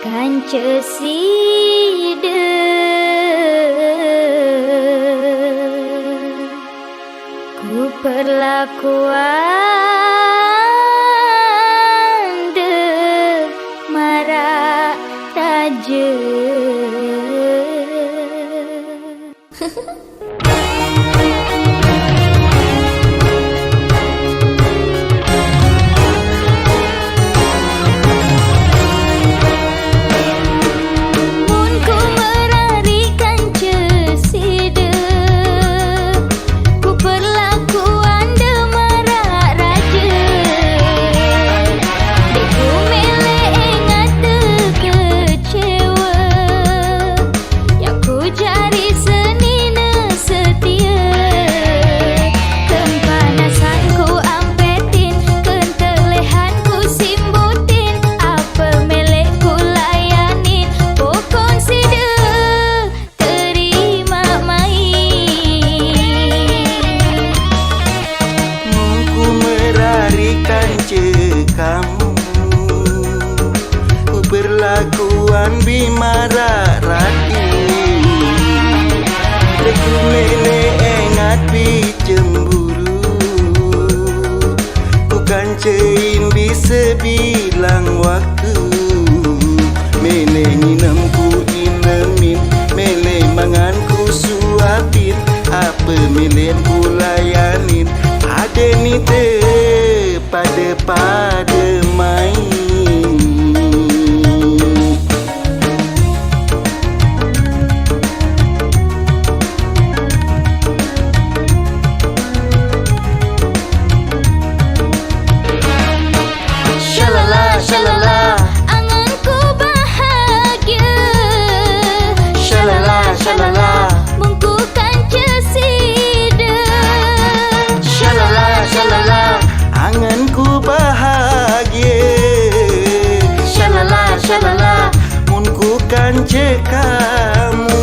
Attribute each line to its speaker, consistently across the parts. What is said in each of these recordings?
Speaker 1: Kanca sida ku perlakuan de marah raja.
Speaker 2: Perlakuan bimara rati Reku lele engat bi cemburu Bukan cein bisa bilang waktu Mele nginemku inemin Mele manganku suapin Apa mele ku layanin Ada ni te pada main
Speaker 1: Shalala, anganku bahagia.
Speaker 2: Shalala, shalala,
Speaker 1: mungku kanca sida.
Speaker 2: Shalala, shalala, anganku bahagia. Shalala, shalala, mungku kanca kamu.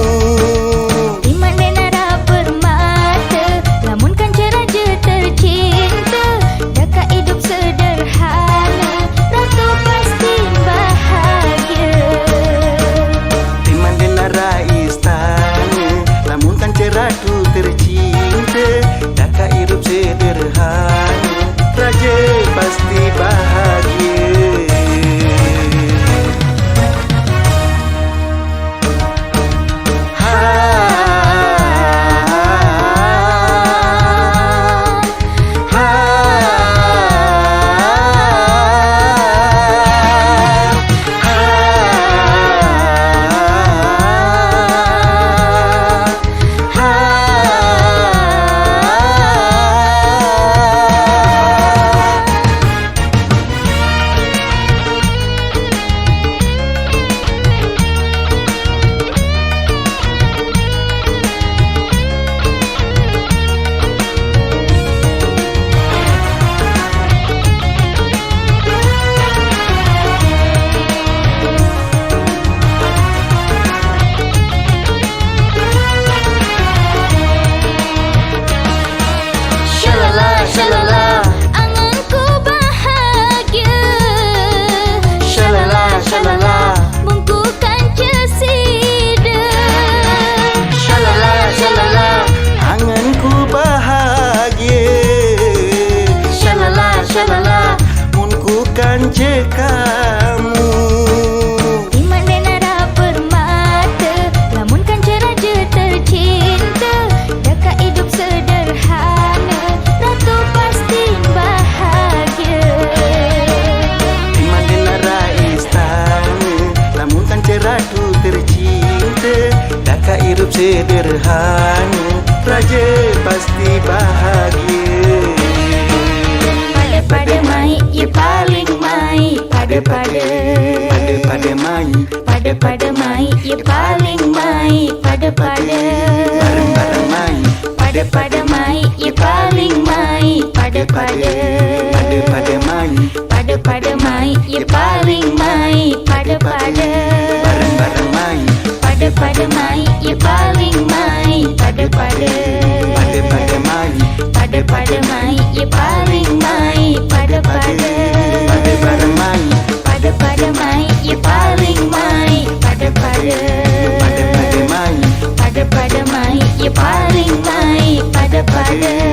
Speaker 1: Iman dan nara permata, lamun kanca raja tercinta. Daka hidup sederhana, ratu pasti bahagia.
Speaker 2: Iman dan nara istana, lamun kanca ratu tercinta. Daka hidup sederhana, raja pasti bahagia.
Speaker 1: Shalala, anganku bahagia.
Speaker 2: Shalala, shalala,
Speaker 1: mungku kanca sida.
Speaker 2: Shalala, shalala, anganku bahagia. Shalala, shalala, mungku kanca kamu.
Speaker 1: Iman dan nara permata, lamun kanca raja tercinta. Daka hidup sederhana, ratu pasti bahagia.
Speaker 2: Iman dan nara istana, lamun kanca ratu tercinta. Daka hidup sederhana, raja pasti bahagia.
Speaker 1: Pada mai, ya paling mai. Pada
Speaker 2: mai,
Speaker 1: pada mai, ya paling mai. Pada
Speaker 2: bareng-bareng mai,
Speaker 1: pada mai, ya paling mai. Pada
Speaker 2: mai,
Speaker 1: mai, ya paling mai. Pada
Speaker 2: bareng-bareng mai,
Speaker 1: pada mai, ya paling mai. Pada
Speaker 2: mai,
Speaker 1: mai, ya paling mai. Pada
Speaker 2: bareng mai,
Speaker 1: mai, ya paling mai. ada